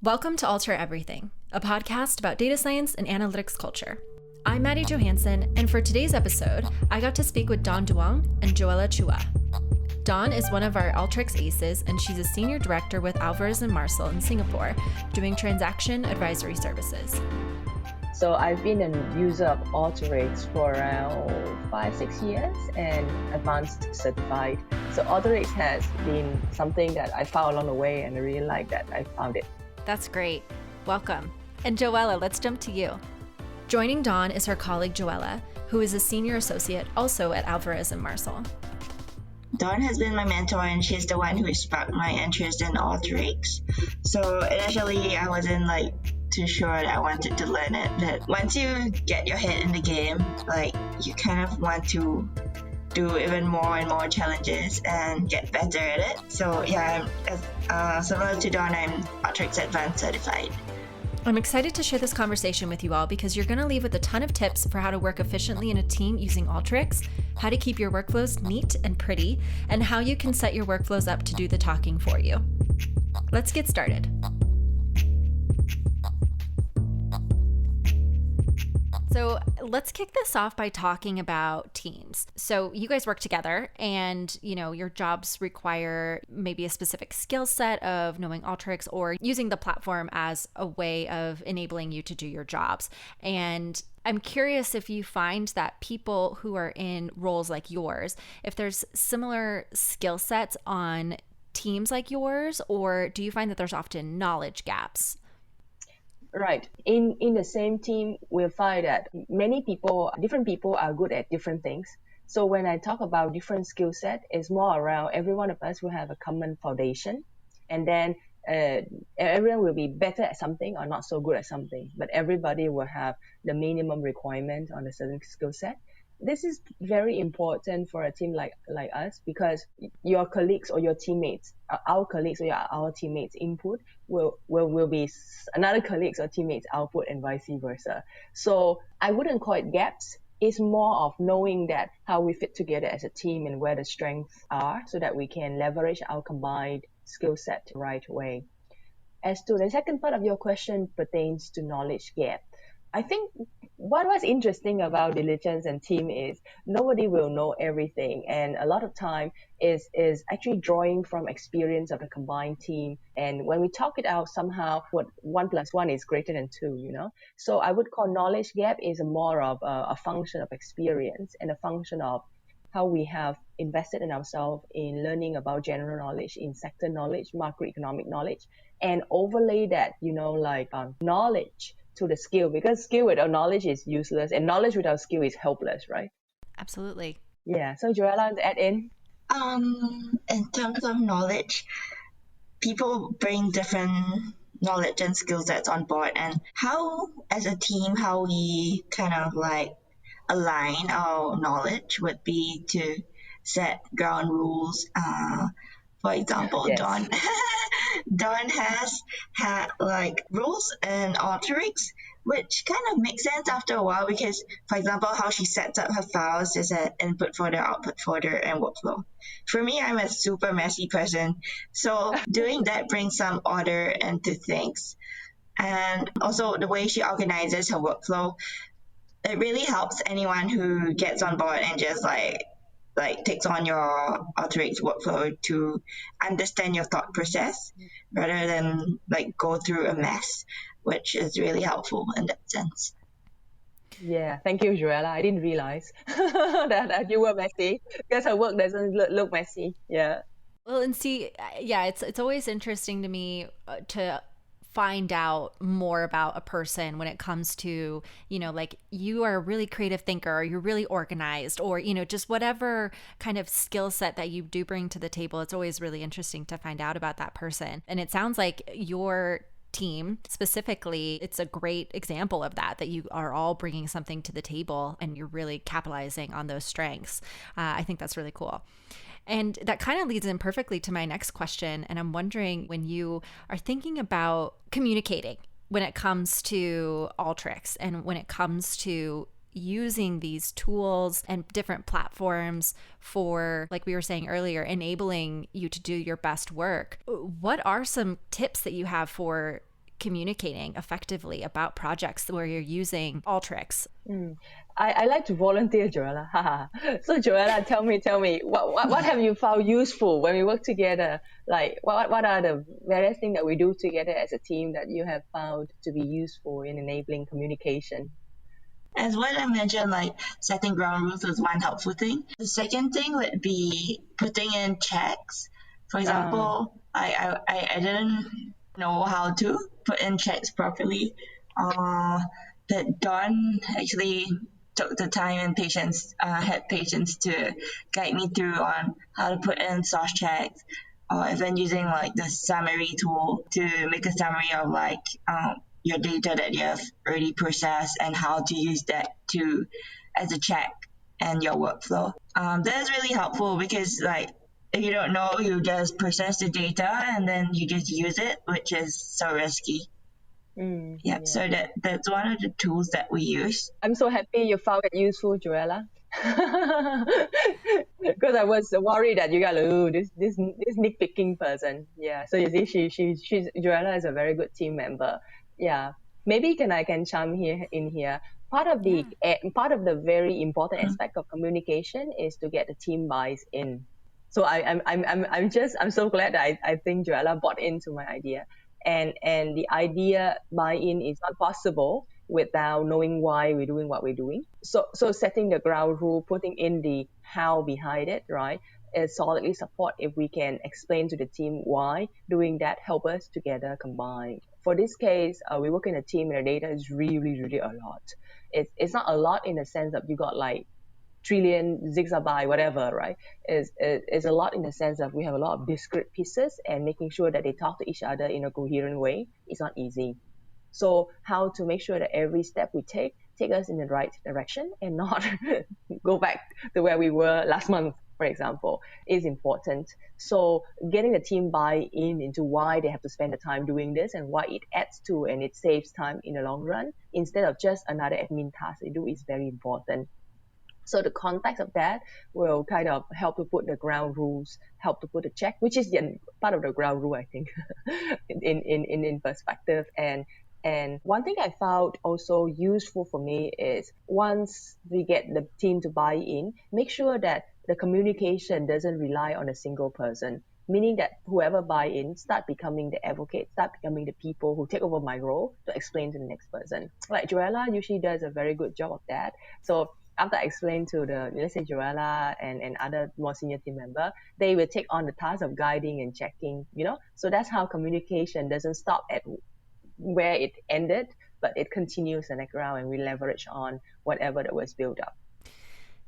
Welcome to Alter Everything, a podcast about data science and analytics culture. I'm Maddie Johansson, and for today's episode, I got to speak with Dawn Duong and Joella Chua. Dawn is one of our Alteryx aces, and she's a senior director with Alvarez & Marsal in Singapore, doing transaction advisory services. So I've been a user of Alteryx for around 5-6 years and advanced certified. So Alteryx has been something that I found along the way, and I really like that I found it. That's great. Welcome. And Joella, let's jump to you. Joining Dawn is her colleague Joella, who is a senior associate also at Alvarez & Marsal. Dawn has been my mentor, and she's the one who sparked my interest in Alteryx. So initially, I wasn't too sure that I wanted to learn it. But once you get your head in the game, you kind of want to do even more and more challenges and get better at it. So yeah, similar to Dawn, I'm Alteryx Advanced certified. I'm excited to share this conversation with you all because you're going to leave with a ton of tips for how to work efficiently in a team using Alteryx, how to keep your workflows neat and pretty, and how you can set your workflows up to do the talking for you. Let's get started. So let's kick this off by talking about teams. So you guys work together and, your jobs require maybe a specific skill set of knowing Alteryx or using the platform as a way of enabling you to do your jobs. And I'm curious if you find that people who are in roles like yours, if there's similar skill sets on teams like yours, or do you find that there's often knowledge gaps? Right. In the same team, we'll find that different people are good at different things. So when I talk about different skill set, it's more around every one of us will have a common foundation. And then everyone will be better at something or not so good at something. But everybody will have the minimum requirement on a certain skill set. This is very important for a team like us because your colleagues or your teammates, our colleagues or our teammates' input will be another colleagues or teammates' output and vice versa. So I wouldn't call it gaps. It's more of knowing that how we fit together as a team and where the strengths are so that we can leverage our combined skill set the right way. As to the second part of your question pertains to knowledge gap. I think what was interesting about diligence and team is nobody will know everything, and a lot of time is actually drawing from experience of the combined team. And when we talk it out, somehow what 1 + 1 is greater than 2. So I would call knowledge gap is more of a function of experience and a function of how we have invested in ourselves in learning about general knowledge, in sector knowledge, macroeconomic knowledge, and overlay that, knowledge to the skill, because skill without knowledge is useless and knowledge without skill is helpless, right? Absolutely. Yeah. So Joella, to add in? In terms of knowledge, people bring different knowledge and skill sets on board, and how as a team, how we kind of align our knowledge would be to set ground rules. For example, Yes. Dawn has had rules in Alteryx, which kind of makes sense after a while because, for example, how she sets up her files is an input folder, output folder, and workflow. For me, I'm a super messy person, so doing that brings some order into things. And also the way she organizes her workflow, it really helps anyone who gets on board and just takes on your Alteryx workflow to understand your thought process rather than go through a mess, which is really helpful in that sense. Yeah, thank you, Joella. I didn't realize that you were messy because her work doesn't look messy. Yeah. Well, and see, yeah, it's always interesting to me to find out more about a person when it comes to, you are a really creative thinker, or you're really organized, or, just whatever kind of skill set that you do bring to the table. It's always really interesting to find out about that person. And it sounds like your team specifically, it's a great example of that you are all bringing something to the table and you're really capitalizing on those strengths. I think that's really cool. And that kind of leads in perfectly to my next question. And I'm wondering, when you are thinking about communicating when it comes to Alteryx and when it comes to using these tools and different platforms for, like we were saying earlier, enabling you to do your best work. What are some tips that you have for communicating effectively about projects where you're using Alteryx? I like to volunteer, Joella. So Joella, tell me, what have you found useful when we work together? Like, what are the various things that we do together as a team that you have found to be useful in enabling communication? As what I mentioned, like setting ground rules is one helpful thing. The second thing would be putting in checks. For example, I didn't know how to put in checks properly. But Don actually took the time and had patience to guide me through on how to put in source checks, or even using like the summary tool to make a summary of like your data that you have already processed and how to use that to as a check and your workflow. That is really helpful because like if you don't know, you just process the data and then you just use it, which is so risky. So that's one of the tools that we use. I'm so happy you found it useful, Joella. Because I was worried that you got this nitpicking person. Yeah. So you see, she's Joella is a very good team member. Yeah. Maybe I can chime in here. Part of the very important aspect of communication is to get the team buys in. So I'm so glad that I think Joella bought into my idea. And the idea buy-in is not possible without knowing why we're doing what we're doing. So setting the ground rule, putting in the how behind it, right, is solidly support if we can explain to the team why. Doing that help us together combine. For this case, we work in a team and the data is really, really a lot. It's not a lot in the sense that you got like trillion gigabyte, whatever, right? Is a lot in the sense that we have a lot of discrete pieces and making sure that they talk to each other in a coherent way is not easy. So how to make sure that every step we take us in the right direction and not go back to where we were last month, for example, is important. So getting the team buy-in into why they have to spend the time doing this and what it adds to and it saves time in the long run instead of just another admin task they do is very important. So the context of that will kind of help to put the ground rules, help to put a check, which is the part of the ground rule, I think, in perspective. And one thing I found also useful for me is once we get the team to buy in, make sure that the communication doesn't rely on a single person. Meaning that whoever buy in start becoming the advocate, start becoming the people who take over my role to explain to the next person. Like Joella usually does a very good job of that. So after I explain to let's say Joella and other more senior team member, they will take on the task of guiding and checking, So that's how communication doesn't stop at where it ended, but it continues in the background and we leverage on whatever that was built up.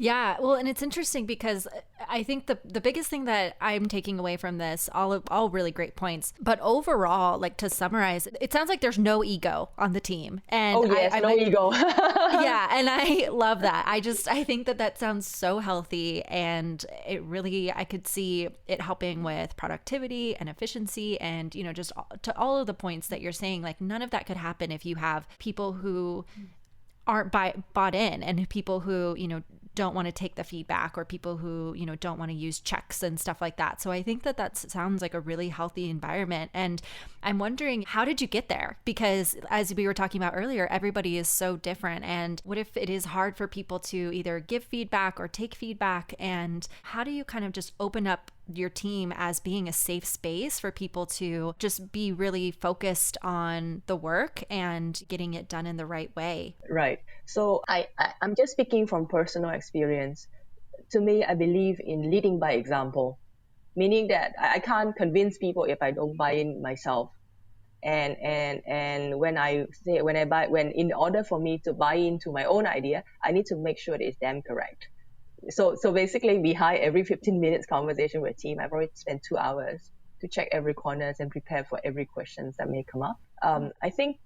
Yeah, well, and it's interesting because I think the biggest thing that I'm taking away from this, all really great points, but overall, like to summarize, it sounds like there's no ego on the team. And no ego. Yeah, and I love that. I think that sounds so healthy, and it really, I could see it helping with productivity and efficiency, and just to all of the points that you're saying. Like none of that could happen if you have people who aren't bought in and people who don't want to take the feedback, or people who don't want to use checks and stuff like that. So I think that sounds like a really healthy environment. And I'm wondering, how did you get there? Because as we were talking about earlier, everybody is so different. And what if it is hard for people to either give feedback or take feedback? And how do you kind of just open up your team as being a safe space for people to just be really focused on the work and getting it done in the right way? Right. So I'm just speaking from personal experience. To me, I believe in leading by example, meaning that I can't convince people if I don't buy in myself. And when in order for me to buy into my own idea, I need to make sure that it's damn correct. So basically behind every 15 minutes conversation with team, I've already spent 2 hours to check every corners and prepare for every questions that may come up. I think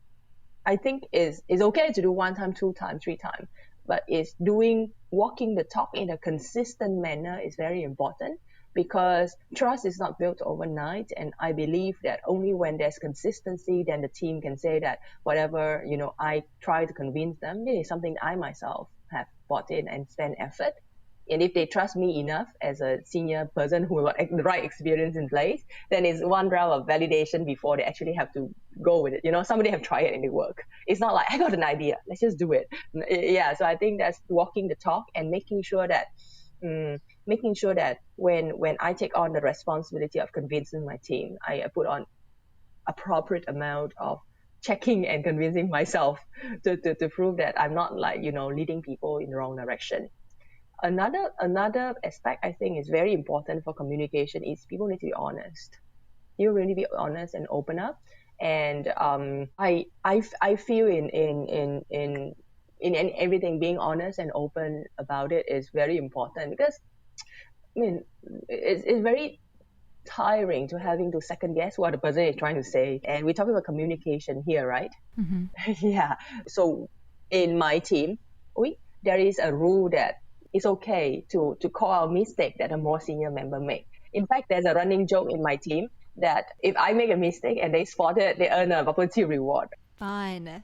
it's okay to do 1 time, 2 times, 3 times, but walking the talk in a consistent manner is very important because trust is not built overnight. And I believe that only when there's consistency, then the team can say that whatever, I try to convince them, this is something I myself have bought in and spent effort. And if they trust me enough as a senior person who got the right experience in place, then it's one round of validation before they actually have to go with it. Somebody have tried it and it work. It's not like I got an idea, let's just do it. Yeah, so I think that's walking the talk and making sure that when I take on the responsibility of convincing my team, I put on appropriate amount of checking and convincing myself to prove that I'm not leading people in the wrong direction. Another aspect I think is very important for communication is people need to be honest. You really be honest and open up. And I feel in everything, being honest and open about it is very important, because it's very tiring to having to second guess what the person is trying to say. And we're talking about communication here, right? Mm-hmm. Yeah. So in my team, there is a rule that it's okay to call out mistake that a more senior member make. In fact, there's a running joke in my team that if I make a mistake and they spot it, they earn a bubble tea reward. Fun.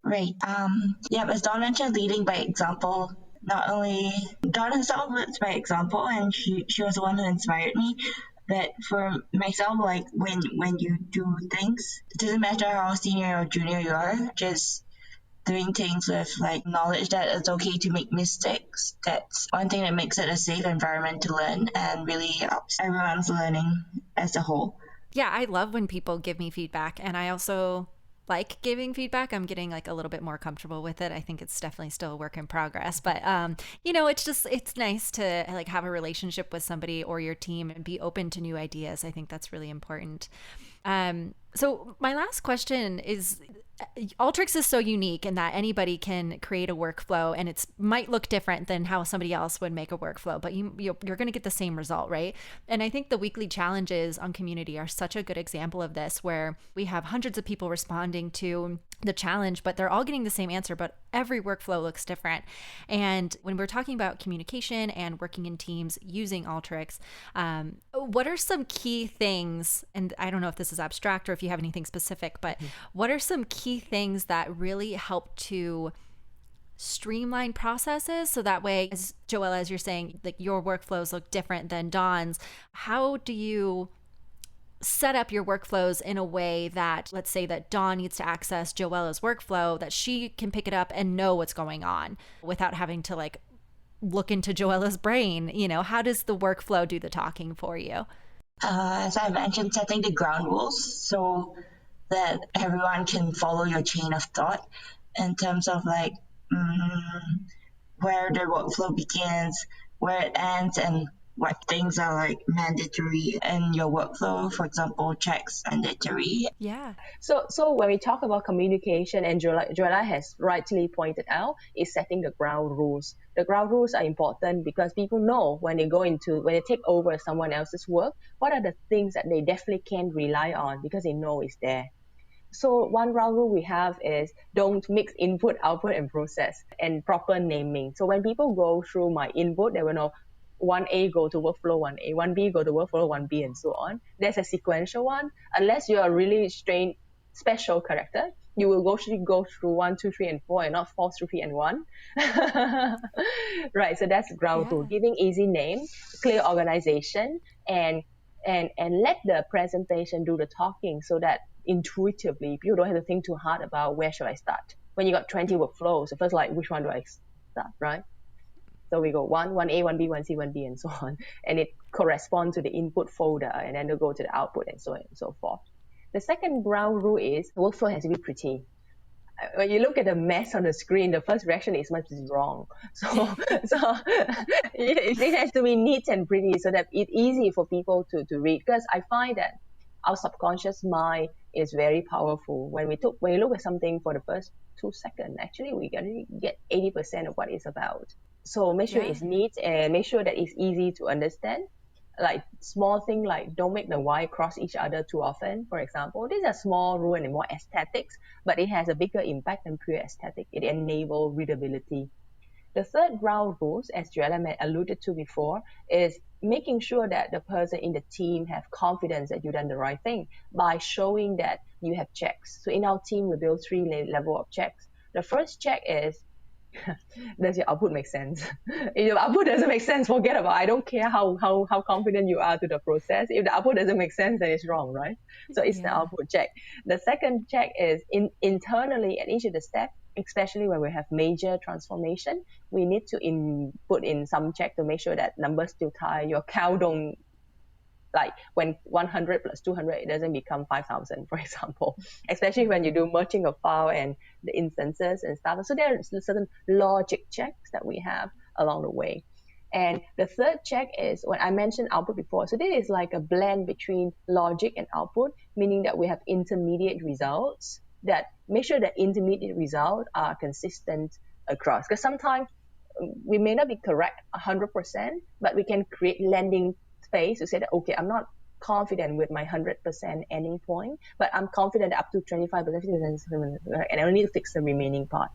Right. As Dawn mentioned, leading by example. Not only Dawn herself leads by example, and she was the one who inspired me. But for myself, like when you do things, it doesn't matter how senior or junior you are, just doing things with like knowledge that it's okay to make mistakes. That's one thing that makes it a safe environment to learn and really helps everyone's learning as a whole. Yeah, I love when people give me feedback, and I also like giving feedback. I'm getting like a little bit more comfortable with it. I think it's definitely still a work in progress, but it's nice to like have a relationship with somebody or your team and be open to new ideas. I think that's really important. So my last question is, Alteryx is so unique in that anybody can create a workflow, and it might look different than how somebody else would make a workflow, but you're going to get the same result, right? And I think the weekly challenges on Community are such a good example of this, where we have hundreds of people responding to the challenge, but they're all getting the same answer, but every workflow looks different. And when we're talking about communication and working in teams using Alteryx, what are some key things, and I don't know if this is abstract or if you have anything specific, but what are some key things that really help to streamline processes, so that way, as Joella, as you're saying, like your workflows look different than Dawn's, how do you set up your workflows in a way that, let's say that Dawn needs to access Joella's workflow, that she can pick it up and know what's going on without having to like look into Joella's brain? How does the workflow do the talking for you? As I mentioned, setting the ground rules so that everyone can follow your chain of thought in terms of like where the workflow begins, where it ends, and what things are like mandatory in your workflow. For example, checks mandatory. Yeah. So when we talk about communication, and Joella has rightly pointed out, is setting the ground rules. The ground rules are important because people know when they take over someone else's work, what are the things that they definitely can rely on because they know it's there. So one ground rule we have is don't mix input, output, and process, and proper naming. So when people go through my input, they will know 1A go to workflow 1A, 1B go to workflow 1B, and so on. There's a sequential one. Unless you are a really strange, special character, you will go through 1, 2, 3, and 4, and not 4, 3, and 1. Right, so that's ground rule. Giving easy name, clear organization, and let the presentation do the talking, so that intuitively people don't have to think too hard about where should I start. When you got 20 workflows, the first, like, which one do I start, right? So we go 1A, 1B, 1C, 1D, and so on. And it corresponds to the input folder, and then they'll go to the output, and so on and so forth. The second ground rule is the workflow has to be pretty. When you look at the mess on the screen, the first reaction is much wrong. So it has to be neat and pretty so that it's easy for people to read. Because I find that our subconscious mind is very powerful. When you look at something for the first 2 seconds, actually we get 80% of what it's about. So make sure it's neat and make sure that it's easy to understand. Like small thing like don't make the Y cross each other too often, for example. These are small rule and more aesthetics, but it has a bigger impact than pure aesthetic. It enables readability. The third ground rules, as Joella alluded to before, is making sure that the person in the team have confidence that you've done the right thing by showing that you have checks. So in our team, we build 3 level of checks. The first check is Does your output make sense? If your output doesn't make sense, forget about it. I don't care how confident you are to the process. If the output doesn't make sense, then it's wrong, right? So it's the output check. The second check is internally at each of the steps, especially when we have major transformation, we need to put in some check to make sure that numbers still tie. Your cow don't, like when 100 plus 200, it doesn't become 5,000, for example, especially when you do merging of file and the instances and stuff. So there are certain logic checks that we have along the way. And the third check is when I mentioned output before. So this is like a blend between logic and output, meaning that we have intermediate results that make sure that intermediate results are consistent across. Because sometimes we may not be correct 100%, but we can create landing space to say that, okay, I'm not confident with my 100% ending point, but I'm confident up to 25%, 50%, and I only need to fix the remaining part.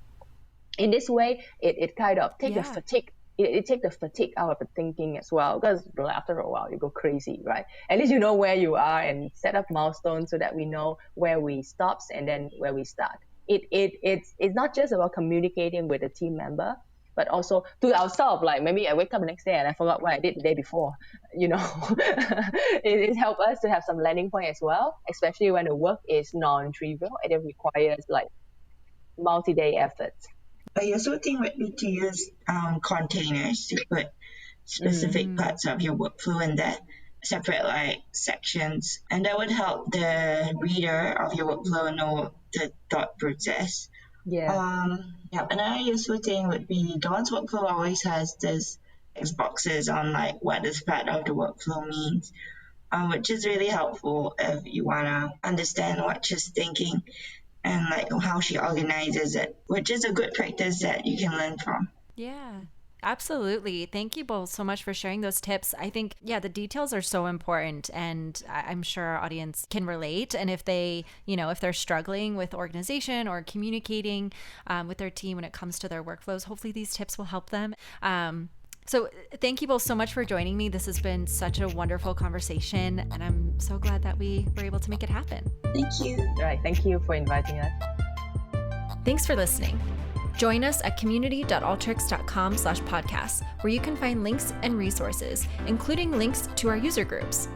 In this way, it kind of take the fatigue. It take the fatigue out of the thinking as well, because after a while you go crazy, right? At least you know where you are and set up milestones so that we know where we stop and then where we start. It's not just about communicating with a team member, but also to ourselves. Like maybe I wake up the next day and I forgot what I did the day before. It helps us to have some landing point as well, especially when the work is non-trivial and it requires like multi-day efforts. I also think would be to use containers to put specific parts of your workflow in there, separate like sections, and that would help the reader of your workflow know the thought process. Another useful thing would be Dawn's workflow always has this boxes on like what this part of the workflow means, which is really helpful if you want to understand what she's thinking and like how she organizes it, which is a good practice that you can learn from. Yeah. Absolutely. Thank you both so much for sharing those tips. I think, the details are so important, and I'm sure our audience can relate. And if they, if they're struggling with organization or communicating with their team when it comes to their workflows, hopefully these tips will help them. So thank you both so much for joining me. This has been such a wonderful conversation, and I'm so glad that we were able to make it happen. Thank you. All right. Thank you for inviting us. Thanks for listening. Join us at community.alteryx.com/podcast, where you can find links and resources, including links to our user groups.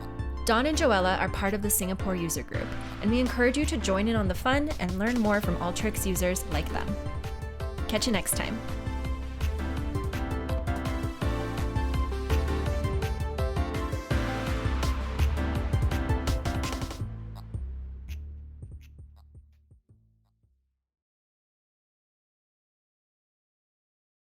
Dawn and Joella are part of the Singapore user group, and we encourage you to join in on the fun and learn more from Alteryx users like them. Catch you next time.